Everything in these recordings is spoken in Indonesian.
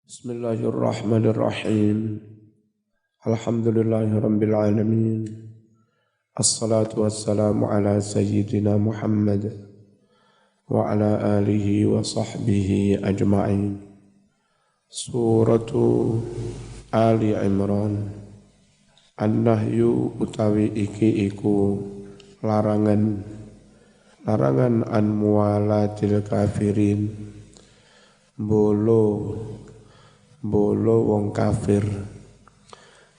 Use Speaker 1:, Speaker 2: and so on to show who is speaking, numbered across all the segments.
Speaker 1: Bismillahirrahmanirrahim. Alhamdulillahirabbil alamin. Assalatu wassalamu ala sayyidina Muhammad wa ala alihi wa sahbihi ajma'in. Suratu Ali Imran. An-nahyu utawi iki iku larangan an muwalatil kafirin, bolo wong kafir.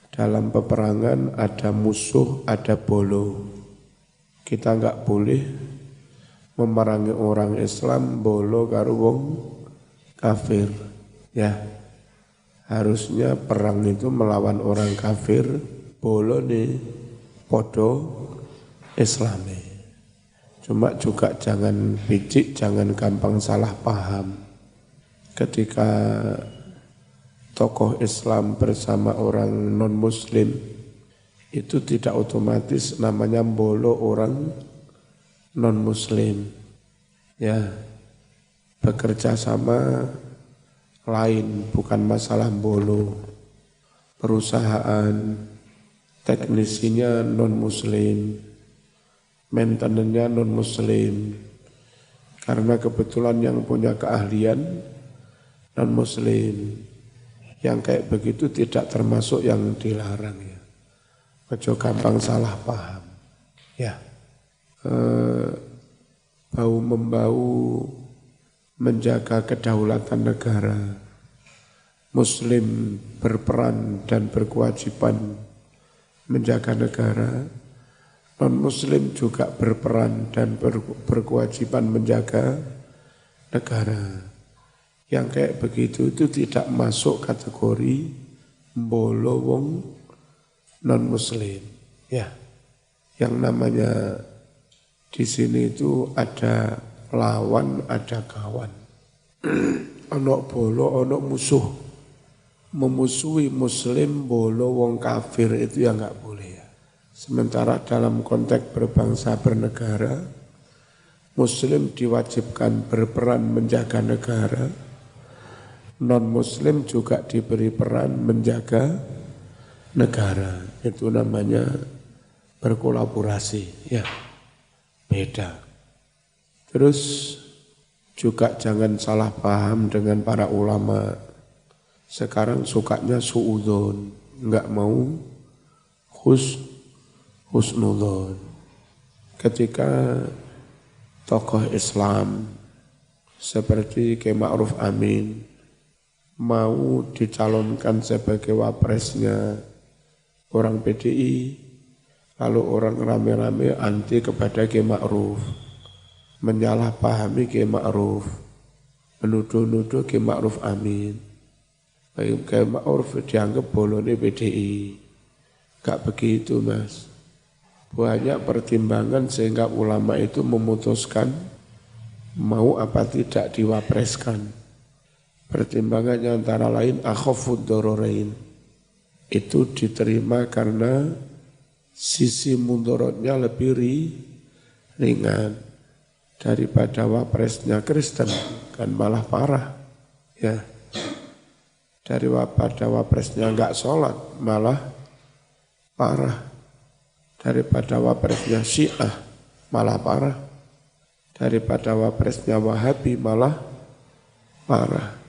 Speaker 1: Dalam peperangan ada musuh, ada bolo. Kita enggak boleh memerangi orang Islam bolo karo wong kafir. Ya, harusnya perang itu melawan orang kafir, bolo nih podo Islami. Cuma juga jangan picik, jangan gampang salah paham. Ketika tokoh Islam bersama orang non-muslim, itu tidak otomatis namanya bolo orang non-muslim. Ya, bekerja sama lain, bukan masalah bolo. Perusahaan, teknisinya non-muslim, maintenance-nya non-muslim. Karena kebetulan yang punya keahlian non-muslim. Yang kayak begitu tidak termasuk yang dilarang ya. Ojo gampang salah paham. Ya. Bau-membau menjaga kedaulatan negara. Muslim berperan dan berkewajiban menjaga negara. Non-muslim juga berperan dan berkewajiban menjaga negara. Yang kayak begitu itu tidak masuk kategori bolo wong non-muslim. Ya, yang namanya di sini itu ada lawan, ada kawan. Ono bolo, ono musuh. Memusuhi muslim, bolo wong kafir itu ya enggak boleh ya. Sementara dalam konteks berbangsa bernegara, muslim diwajibkan berperan menjaga negara. Non-muslim juga diberi peran menjaga negara. Itu namanya berkolaborasi. Ya, beda. Terus juga jangan salah paham dengan para ulama. Sekarang sukanya suudzon, enggak mau husnudzon. Ketika tokoh Islam seperti Kiai Ma'ruf Amin mau dicalonkan sebagai wapresnya orang PDI, lalu orang rame-rame anti kepada Kiai Ma'ruf, menyalahpahami Kiai Ma'ruf, menuduh-nuduh Kiai Ma'ruf Amin. Kiai Ma'ruf dianggap bolone PDI. Gak begitu mas. Banyak pertimbangan sehingga ulama itu memutuskan mau apa tidak diwapreskan. Pertimbangannya antara lain akhafud dararain. Itu diterima karena sisi mudorotnya lebih ringan daripada wapresnya Kristen, kan malah parah. Ya, daripada wapresnya enggak sholat malah parah. Daripada wapresnya Syiah malah parah. Daripada wapresnya Wahabi malah parah.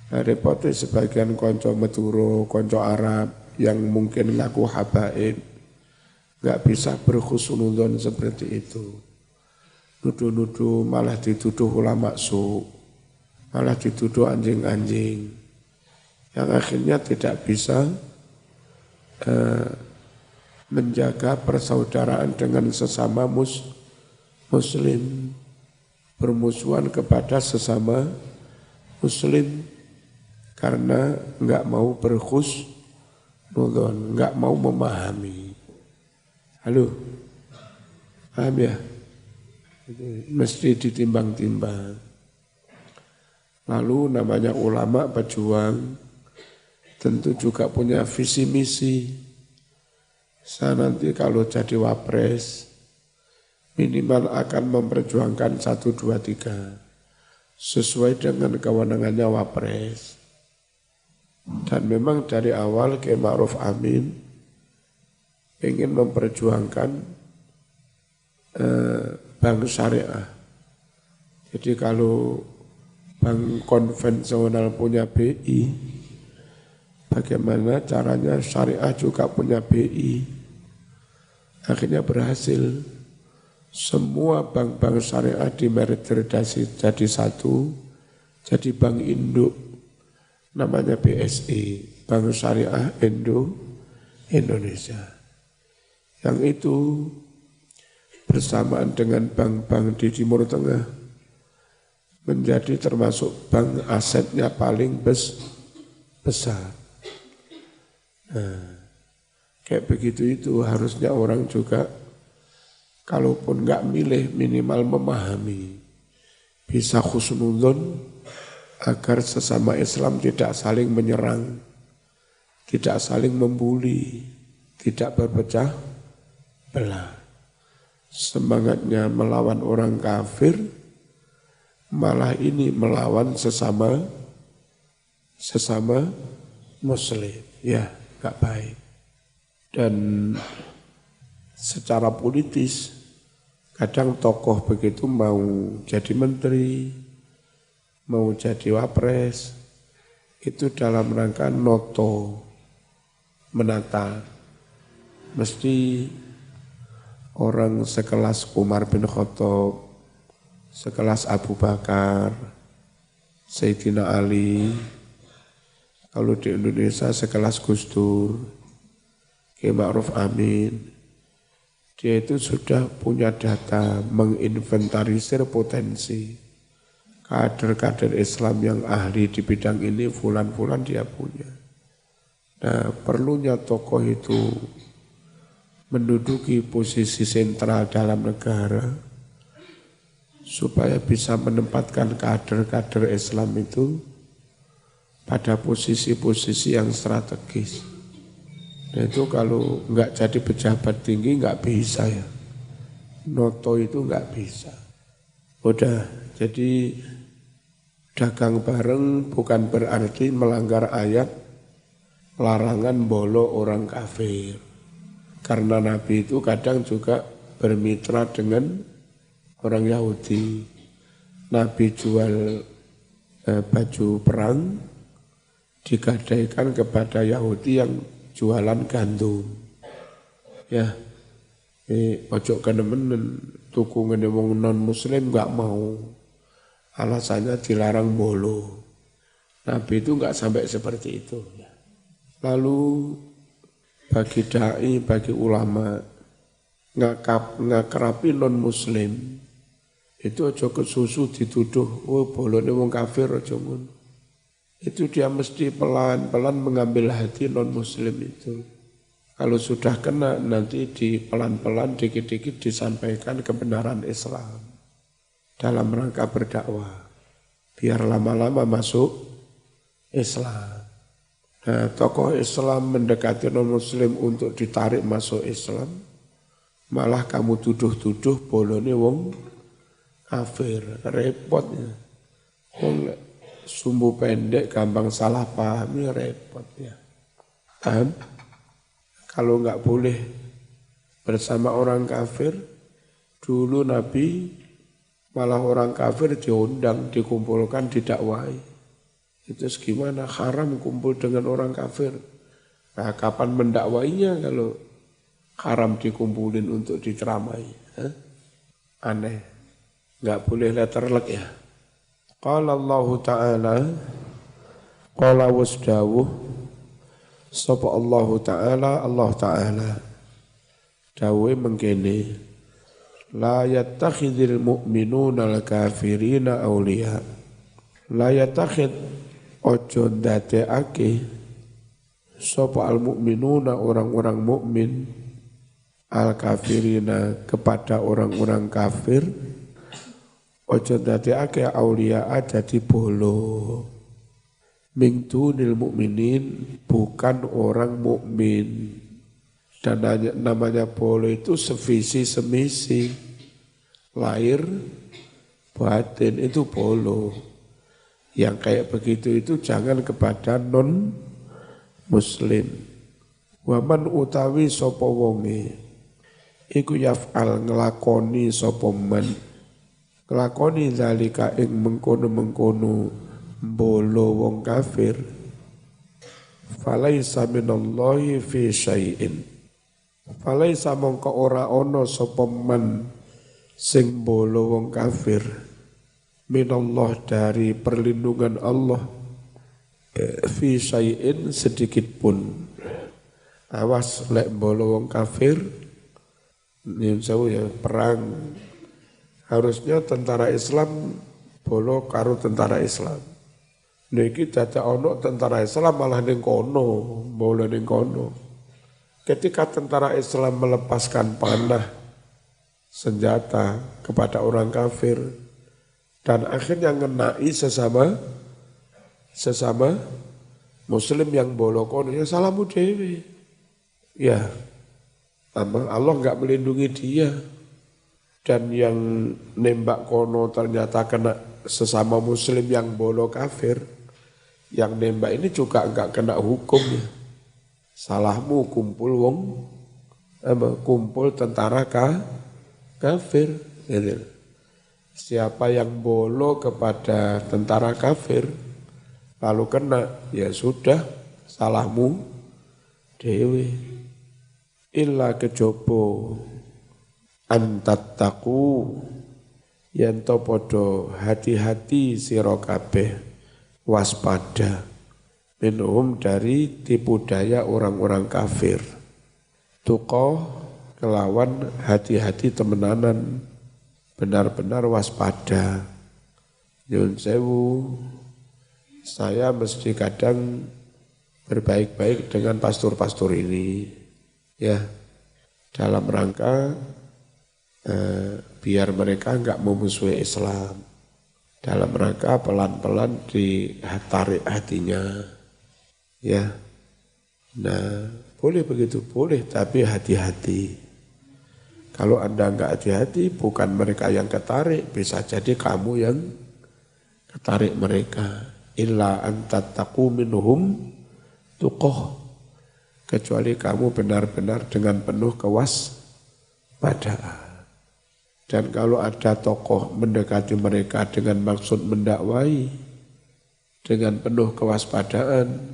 Speaker 1: Repotnya sebagian konco Maduro, konco Arab yang mungkin ngaku habaib, nggak bisa berhusnudzon seperti itu. Nuduh-nuduh malah dituduh ulama malah dituduh anjing-anjing, yang akhirnya tidak bisa menjaga persaudaraan dengan sesama muslim, bermusuhan kepada sesama muslim. Karena enggak mau berhusnudzon, enggak mau memahami. Halo, paham ya? Mesti ditimbang-timbang. Lalu namanya ulama pejuang, tentu juga punya visi misi. Saya nanti kalau jadi wapres, minimal akan memperjuangkan 1, 2, 3. Sesuai dengan kewenangannya wapres. Dan memang dari awal Kiai Ma'ruf Amin ingin memperjuangkan bank syariah. Jadi kalau bank konvensional punya BI, bagaimana caranya syariah juga punya BI. Akhirnya berhasil. Semua bank-bank syariah dimergerdasi jadi satu, jadi bank induk. Namanya BSI, Bank Syariah Indonesia. Yang itu bersamaan dengan bank-bank di Timur Tengah menjadi termasuk bank asetnya paling besar. Nah, kayak begitu itu harusnya orang juga kalaupun nggak milih minimal memahami, bisa husnudzon agar sesama Islam tidak saling menyerang, tidak saling membuli, tidak berpecah belah. Semangatnya melawan orang kafir, malah ini melawan sesama Muslim. Ya, gak baik. Dan secara politis, kadang tokoh begitu mau jadi menteri, mau jadi wapres, itu dalam rangka noto, menata. Mesti orang sekelas Umar bin Khattab, sekelas Abu Bakar, Sayyidina Ali, kalau di Indonesia sekelas Gus Dur, Kiai Ma'ruf Amin, dia itu sudah punya data menginventarisir potensi. Kader-kader Islam yang ahli di bidang ini, fulan-fulan dia punya. Nah, perlunya tokoh itu menduduki posisi sentral dalam negara, supaya bisa menempatkan kader-kader Islam itu pada posisi-posisi yang strategis. Nah itu kalau nggak jadi pejabat tinggi nggak bisa ya. Noto itu nggak bisa. Udah, jadi dagang bareng bukan berarti melanggar ayat larangan bolo orang kafir. Karena Nabi itu kadang juga bermitra dengan orang Yahudi. Nabi jual baju perang digadaikan kepada Yahudi yang jualan gandum. Ya, ojo kenemenen tuku ngene wong non muslim enggak mau. Alasannya dilarang bolo. Nabi itu enggak sampai seperti itu. Lalu bagi dai, bagi ulama ngakerapi non muslim itu ojo kesusu dituduh, oh bolone wong kafir ojo ngono. Itu dia mesti pelan-pelan mengambil hati non muslim itu. Kalau sudah kena nanti pelan-pelan dikit-dikit disampaikan kebenaran Islam dalam rangka berdakwah. Biar lama-lama masuk Islam. Nah, tokoh Islam mendekati non-muslim untuk ditarik masuk Islam, malah kamu tuduh-tuduh bolone wong kafir, repotnya. Wong sumbu pendek, gampang salah pahami, repot ya. Paham? Kalau nggak boleh bersama orang kafir, dulu Nabi malah orang kafir diundang, dikumpulkan, didakwai. Itu gimana? Haram kumpul dengan orang kafir. Nah, kapan mendakwainya kalau haram dikumpulin untuk diteramai? Aneh. Nggak boleh letterlek ya. Qala Allah Ta'ala, qala wasdawuh, sapa Allah Ta'ala, dawe mengkene, la yattakhidhil mu'minuna al-kafirina awliya. La yattakhid ojo ndadekake sapa al-mu'minuna orang-orang mukmin al-kafirina kepada orang-orang kafir, ojo ndadekake aulia dadi bolo min dunil mukminin, bukan orang mukmin. Dan namanya bolo itu sevisi semisi, lahir batin itu bolo. Yang kayak begitu itu jangan kepada non muslim. Wa man utawi sapa wonge iku yaf'al nglakoni sapa man nglakoni zalika ing mengkono-mengkono mbolo wong kafir falaisa minallahi fi syai'in falaisa mongko ora ana sapa man sing mbolo wong kafir minallah dari perlindungan Allah fi syai'in sedikit pun. Awas lek mbolo wong kafir nyun sewu ya perang harusnya tentara Islam bolo karo tentara Islam. Niki dadak ono tentara Islam malah ning kono, bolo ning kono. Ketika tentara Islam melepaskan panah senjata kepada orang kafir dan akhirnya ngenai sesama muslim yang bolo kono ya salahmu dewe. Ya, Allah enggak melindungi dia. Dan yang nembak kono ternyata kena sesama muslim yang bolo kafir. Yang nembak ini juga enggak kena hukum ya. Salahmu kumpul tentara kafir. Gitu. Siapa yang bolo kepada tentara kafir lalu kena, ya sudah salahmu dewe. Illa kejopo antattaku yen to podo hati-hati sira kabeh waspada minhum dari tipu daya orang-orang kafir. Tuqah kelawan hati-hati temenanan benar-benar waspada. Nyun sewu saya mesti kadang berbaik-baik dengan pastor-pastor ini. Ya, dalam rangka biar mereka enggak memusuhi Islam. Dalam rangka pelan-pelan ditarik hatinya. Ya, nah boleh begitu, boleh tapi hati-hati. Kalau Anda enggak hati-hati, bukan mereka yang ketarik, bisa jadi kamu yang ketarik mereka. Illa antattaqu minhum tuqah. Kecuali kamu benar-benar dengan penuh kewaspadaan. Dan kalau ada tokoh mendekati mereka dengan maksud mendakwai, dengan penuh kewaspadaan,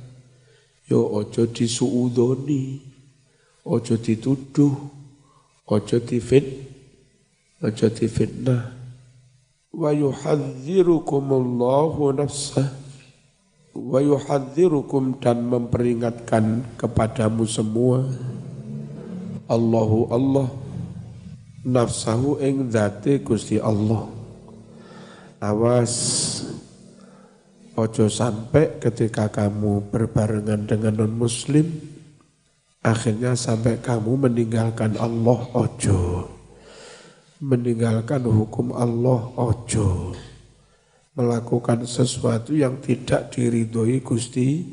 Speaker 1: yo ojo disuudoni, ojo dituduh, ojo difitnah. Wa yuhadzirukumullahu nafsah. Wa yuhadzirukum dan memperingatkan kepadamu semua Allahu Allah nafsahu ing dzate Gusti Allah. Awas ojo sampai ketika kamu berbarengan dengan non-muslim akhirnya sampai kamu meninggalkan Allah, ojo meninggalkan hukum Allah, ojo melakukan sesuatu yang tidak diridhoi Gusti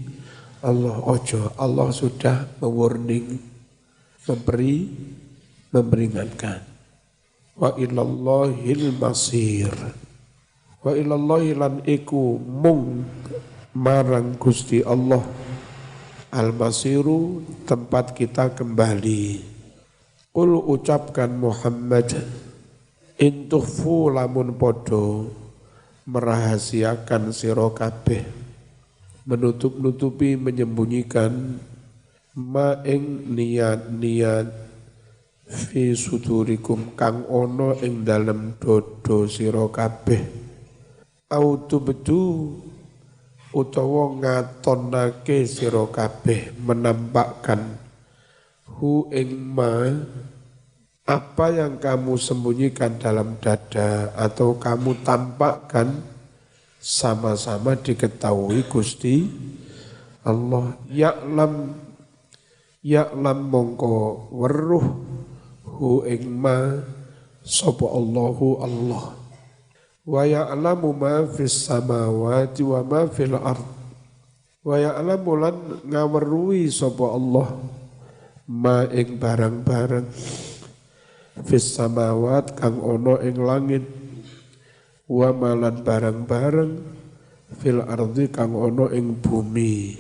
Speaker 1: Allah, ojo. Allah sudah mewarning, memperingatkan. Wa ilallahil masir. Wa ilallahi lan iku mung marang Gusti Allah. Al-masiru tempat kita kembali. Qul ucapkan Muhammad intukhfu lamun podo merahasiakan sira kabeh menutup-nutupi menyembunyikan ma ing niat-niat fi sudurikum kang ono ing dalem dodo sira kabeh autu betu utawa ngatonake sira kabeh menampakkan hu ing ma apa yang kamu sembunyikan dalam dada atau kamu tampakkan sama-sama diketahui Gusti Allah. Ya'lam mongko weruh hu ing ma sapa Allahu Allah. Wa ya'lamu ma fis samawati wa ma fil ard. Wa ya'lamu lan ngaweruhi sapa Allah ma ing barang-barang fis samawat kang ono ing langit wa malan barang-barang fil ardi kang ono ing bumi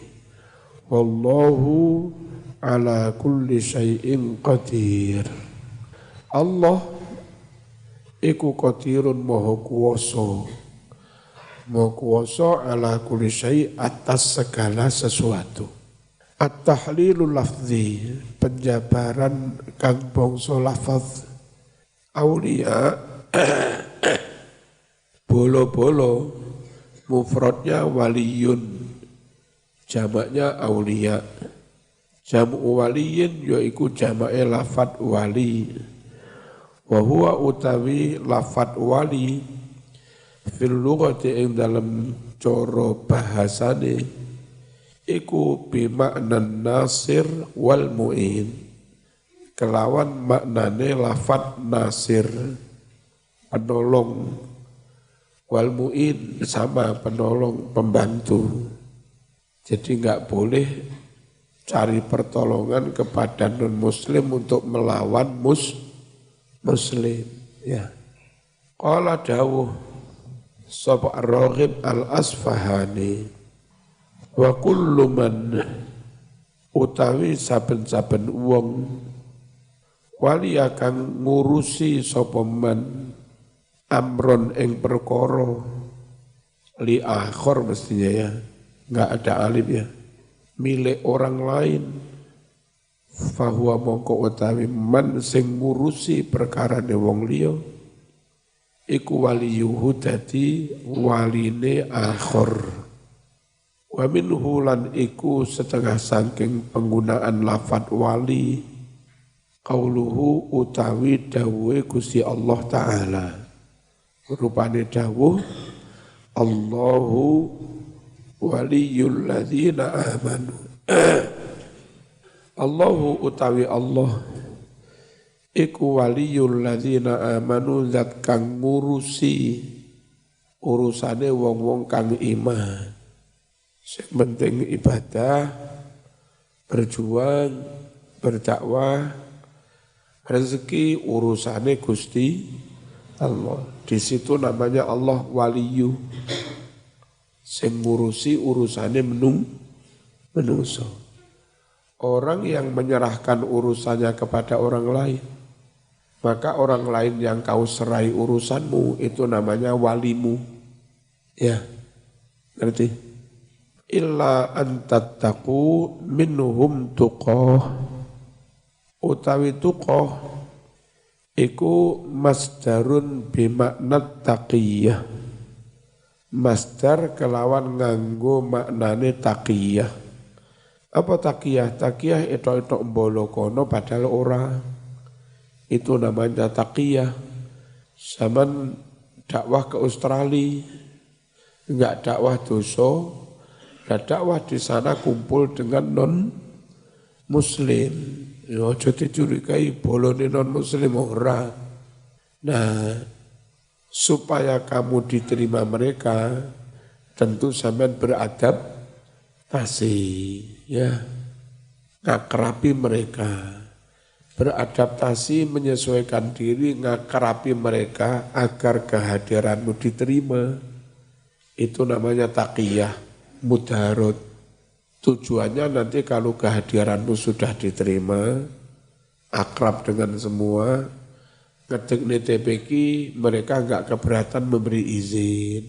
Speaker 1: Wallahu ala kulli syai'in qadir. Allah iku qadirun maha kuwasa. Maha kuwasa ala kulli syai' atas segala sesuatu. At-tahlilul lafzi, penjabaran kang bangsa lafaz. Aulia bolo-bolo, mufradnya waliyun, jamaknya aulia. Jamu waliyin yaiku jamake lafat wali. Wa huwa utawi lafat wali fil lughati ing dalem cara bahasane iku bimaknan nasir wal mu'in. Kelawan maknane lafat nasir, penolong, wal mu'in sama penolong, pembantu. Jadi enggak boleh cari pertolongan kepada non-muslim untuk melawan muslim. Ya. Qala dawuh sapa Ar-Raghib Al-Asfahani wa kullu man utawi saben-saben wong wali akan ngurusi sapa man amron ing perkara li akhir mestinya ya, enggak ada alif ya, milik orang lain, fahuwa mongko utawi man sing ngurusi perkarane wong liya iku waliyuhu dadi waline akhir. Wa minhu lan iku setengah saking penggunaan lafat wali qauluhu utawi dawuhe Gusti Allah Ta'ala. Rupane dawuh Allahu waliyul ladzina amanu. Allahu utawi Allah iku waliyul ladzina amanu, zat kang ngurusi urusane wong-wong kang iman. Sing penting ibadah, berjuang, berdakwah, rezeki urusane Gusti Allah. Di situ namanya Allah waliyu. Sing ngurusi urusane menungso. Orang yang menyerahkan urusannya kepada orang lain, maka orang lain yang kau serai urusanmu itu namanya walimu. Ya, ngerti? Illa antattaqu minhum tuqah. Utawi tuqah iku masdarun bimakna taqiyah. Masdar kelawan nganggo maknane taqiyah. Apa taqiyah? Taqiyah itu mbolokono padahal ora. Itu namanya taqiyah. Zaman dakwah ke Australia, enggak dakwah dosa, dakwah di sana kumpul dengan non-muslim. Ya aja dicurigai bolone non-muslim ora. Nah, supaya kamu diterima mereka, tentu sampean beradaptasi, ya. Ngakrabi mereka. Beradaptasi, menyesuaikan diri, ngakrabi mereka agar kehadiranmu diterima. Itu namanya taqiyah, mudarat. Tujuannya nanti kalau kehadiranmu sudah diterima, akrab dengan semua, ngetik di TPQ, mereka enggak keberatan memberi izin.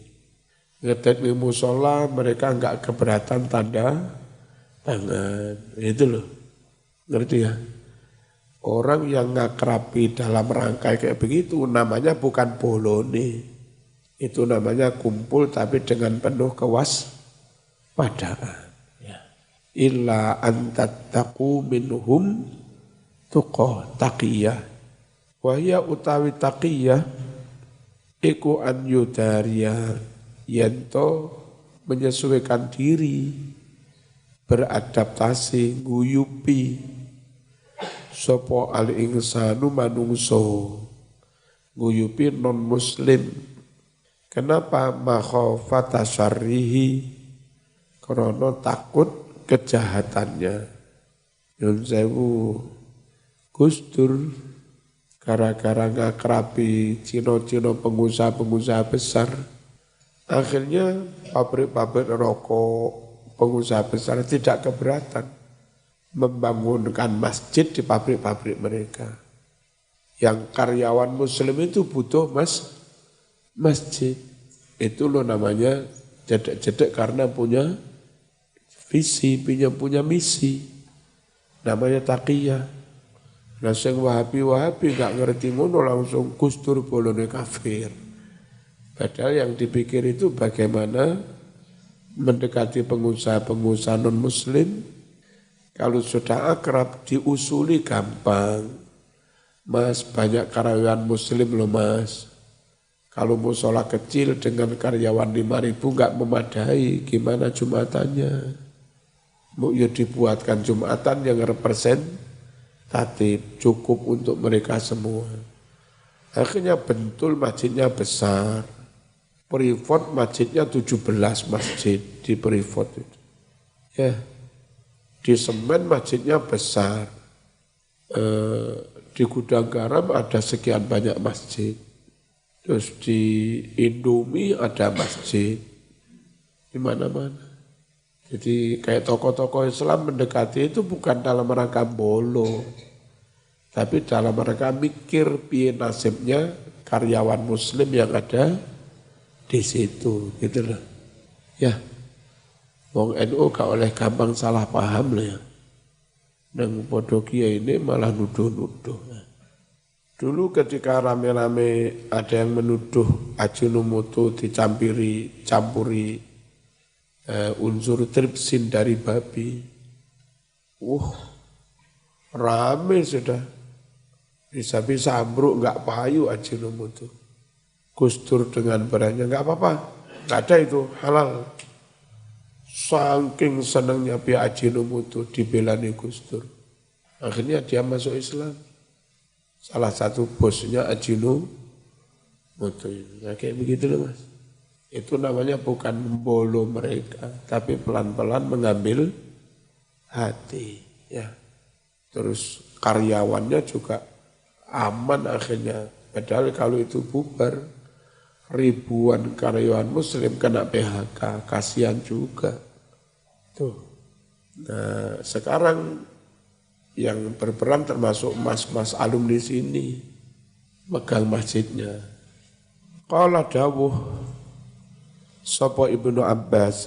Speaker 1: Ngetik di musola, mereka enggak keberatan tanda tangan. Itu loh, ngerti ya? Orang yang ngakrabi dalam rangkai kayak begitu, namanya bukan bolone. Itu namanya kumpul tapi dengan penuh kewaspadaan. Illa antattaqu minhum tuqah, taqiyah. Wahya utawi taqiyah iku an yudaria yanto menyesuaikan diri, beradaptasi, nguyupi sapa al insanu manungso, nguyupi non muslim. Kenapa? Makhafata syarrihi, karena takut kejahatannya. Yun sewu Gus Dur gara-gara ngakrabi Cino-Cino pengusaha-pengusaha besar, akhirnya pabrik-pabrik rokok, pengusaha besar tidak keberatan membangunkan masjid di pabrik-pabrik mereka. Yang karyawan muslim itu butuh masjid. Itu loh namanya jedek-jedek karena punya visi, punya misi. Namanya taqiyah. Nah sing Wahabi gak ngerti ngono langsung Gus Dur bolone kafir. Padahal yang dipikir itu bagaimana mendekati pengusaha-pengusaha non-muslim. Kalau sudah akrab diusuli gampang. Mas banyak karyawan muslim loh mas. Kalau musola kecil dengan karyawan 5.000 nggak memadai, gimana Jumatannya? Mau ya dibuatkan Jumatan yang representatif, cukup untuk mereka semua. Akhirnya Bentul masjidnya besar, Privat masjidnya 17 masjid di Privat itu. Ya, di Semen masjidnya besar, di Gudang Garam ada sekian banyak masjid. Terus di Indomie ada masjid di mana-mana. Jadi kayak tokoh-tokoh Islam mendekati itu bukan dalam rangka bolo, tapi dalam rangka mikir piye nasibnya karyawan muslim yang ada di situ, gitu loh. Ya, wong NU gak oleh gampang salah paham loh ya. Nang podo kiai ini malah nuduh-nuduh. Dulu ketika rame-rame ada yang menuduh Ajinomoto campuri unsur tripsin dari babi. Rame sudah. Bisa-bisa ambruk nggak payu Ajinomoto. Gus Dur dengan beranya nggak apa-apa, nggak ada itu halal. Saking senangnya pihak Ajinomoto dibelani Gus Dur. Akhirnya dia masuk Islam. Salah satu bosnya Ajinomoto. Nah, kayak begitu loh mas. Itu namanya bukan membolo mereka, tapi pelan-pelan mengambil hati. Ya. Terus karyawannya juga aman akhirnya. Padahal kalau itu bubar, ribuan karyawan muslim kena PHK, kasihan juga. Tuh. Nah sekarang yang berperan termasuk mas-mas alumni sini, megang masjidnya. Qala dawuh sapa Ibnu Abbas,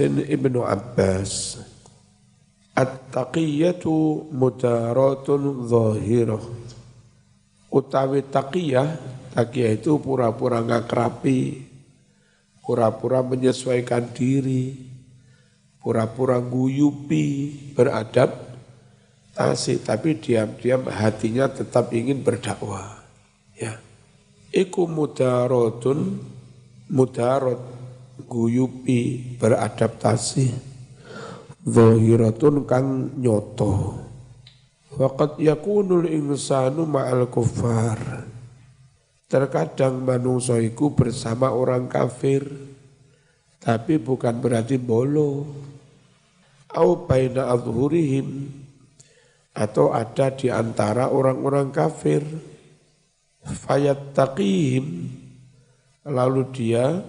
Speaker 1: at-taqiyatu mudaratun zahirah. Utawi taqiyah itu pura-pura ngakrapi, pura-pura menyesuaikan diri, pura-pura guyupi, beradab tapi diam-diam hatinya tetap ingin berdakwah. Ya. Iku mudarat guyupi beradaptasi. Zahiratun kang nyoto. Waqad yakunul insanu ma'al kuffar. Terkadang manusia iku bersama orang kafir, tapi bukan berarti bolo. Au baina adhurihim, atau ada di antara orang-orang kafir, fayattaqihim, lalu dia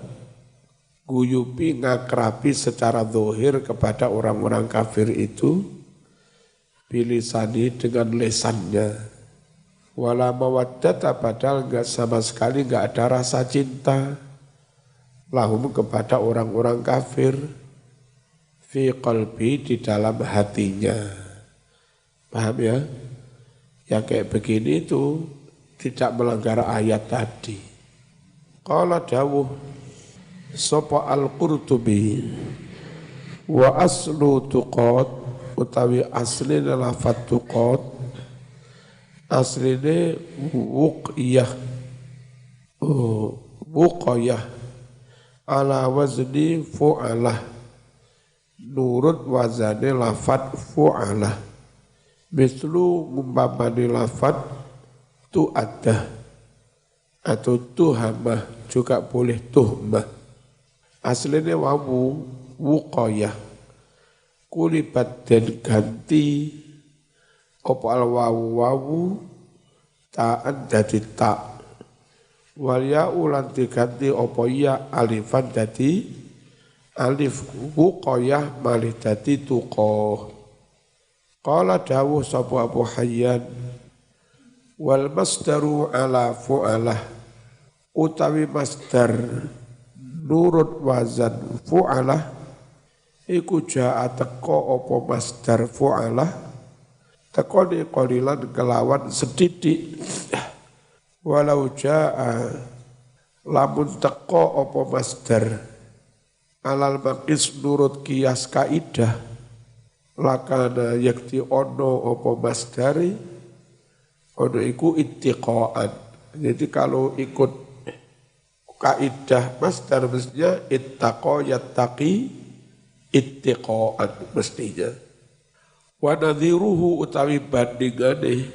Speaker 1: guyupi ngakrabi secara zahir kepada orang-orang kafir itu, bilisani dengan lesannya, wala mawaddata, padahal sama sekali enggak ada rasa cinta lahum kepada orang-orang kafir, fi qalbi, di dalam hatinya. Paham ya? Yang kayak begini itu tidak melanggar ayat tadi. Qala dawuh sapa al-Qurtubi, wa aslu tuqat, utawi asline lafat tuqat, asline wuqyah ala wazni fu'alah, nurut wazane lafat fu'alah. Mislu ngumpamani lafat tu'addah atau tuhamah, juga boleh tuhmah. Aslinya wawu wuqayah, kulibat dan ganti opo al wawu ta'an dadi ta', wal ya'u lan diganti opo ya alifan dadi alif wuqayah malih dadi tuqa. Qala dawuh sapa Abu Hayyan wal masdaru ala fu'alah utawi masdar nurut wazan fu'alah iku jaa teko apa masdar fu'alah teko ni qalilan kelawan sedidik walau jaa lamun teko apa masdar alal maqis nurut kias kaidah lakana yakti ono apa masdari ono iku ittiqaan. Jadi kalau ikut kaidah masdar mestinya ittaqa yattaqi ittiqaan mestinya. Wa nadhiruhu utawi bandingane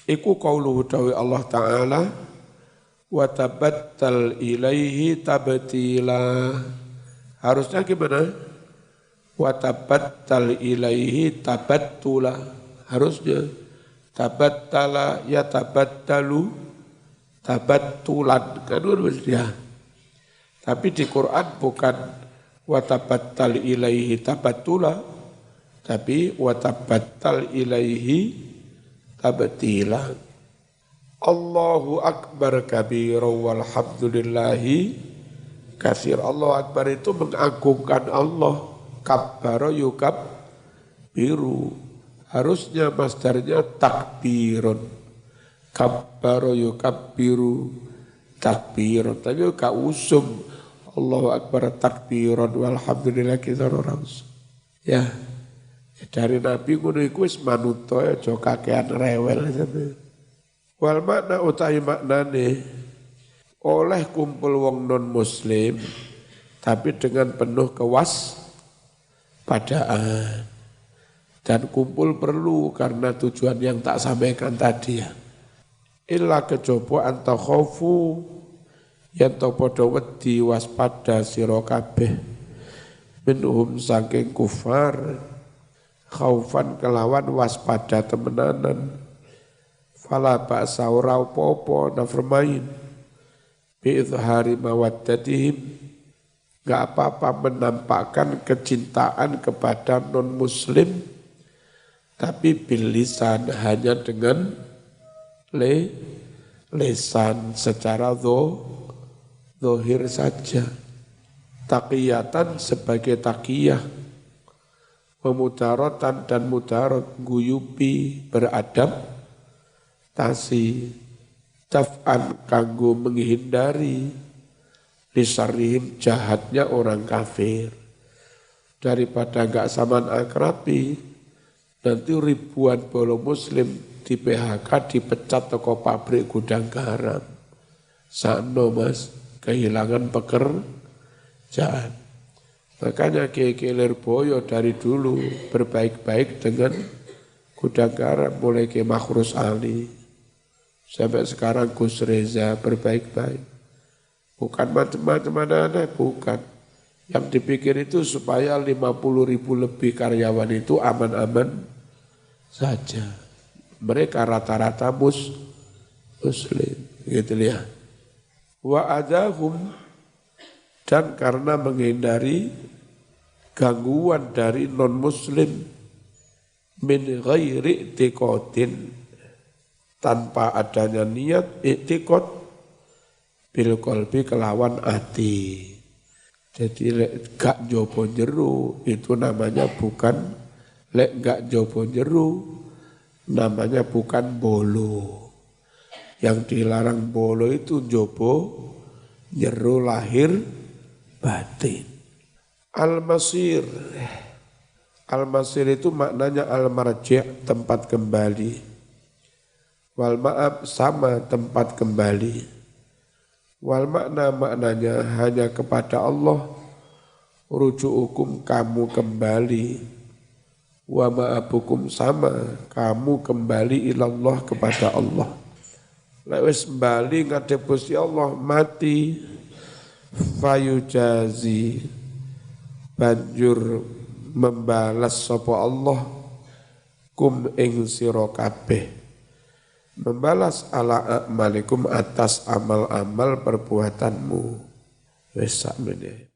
Speaker 1: iku qauluhu tawi Allah taala wa tabattal ilaihi tabtila. Harusnya gimana? Wa tabattal ilaihi tabattula. Harusnya tabattala ya tabattalu tabattulan kan ya. Tapi di Quran bukan wa tabattal ilaihi tabattula tapi wa tabattal ilaihi tabtila. Allahu akbar kabira walhamdulillahi katsir. Allahu akbar itu mengagungkan Allah. Kabbara yukabbiru. Harusnya masdarnya takbirun. Kabbara yukabbiru takbirun. Tapi gak usum. Allahu akbar takbirun walhamdulillah kita orang. Ya. Dari Nabi ngono iku wis manuto aja kakean rewel. Wal makna utawi maknane oleh kumpul wong non muslim tapi dengan penuh kewaspadaan. Dan kumpul perlu karena tujuan yang tak sampaikan tadi ya. Illa kejaba anta khaufu yen to padha wedi waspada sira kabeh minhum saking kufar khaufan kelawan waspada temenanan fala ba'sa ora apa-apa nafrmain bi izhari mawaddatihim enggak apa-apa menampakkan kecintaan kepada non muslim tapi bil lisan hanya dengan lisan secara zahir saja. Taqiyatan sebagai taqiyah, memudaratan dan mudarat guyupi beradab tasi taf'an kanggo menghindari lisarihim jahatnya orang kafir daripada enggak saman akrabi nanti ribuan bolo muslim di PHK dipecat toko pabrik gudang garam sakno mas kehilangan pekerjaan. Makanya Kiai Lirboyo dari dulu berbaik-baik dengan gudang garam mulai ke Makhrus Ali sampai sekarang Gus Reza berbaik-baik. Bukan macam-macam ada bukan. Yang dipikir itu supaya 50.000 lebih karyawan itu aman-aman saja. Mereka rata-rata muslim gitu ya. Wa adahum dan karena menghindari gangguan dari non-muslim min ghairi i'tiqadin tanpa adanya niat i'tiqad bil qalbi kelawan hati. Jadi lek gak jopo jeru itu namanya bukan lek gak jopo jeru namanya bukan bolo. Yang dilarang bolo itu jopo jeru lahir batin. Al-masir. Al-masir itu maknanya al-marji' tempat kembali. Wal ma'ab sama tempat kembali. Wal maknanya hanya kepada Allah. Ruju'ukum kamu kembali. Wa ma'abukum sama kamu kembali ilallah kepada Allah. Lewis kembali ngadep Gusti Allah mati fayujazi banjur membalas sapa Allah kum ing sira kabeh membalas ala a'malikum atas amal-amal perbuatanmu wis sakmene.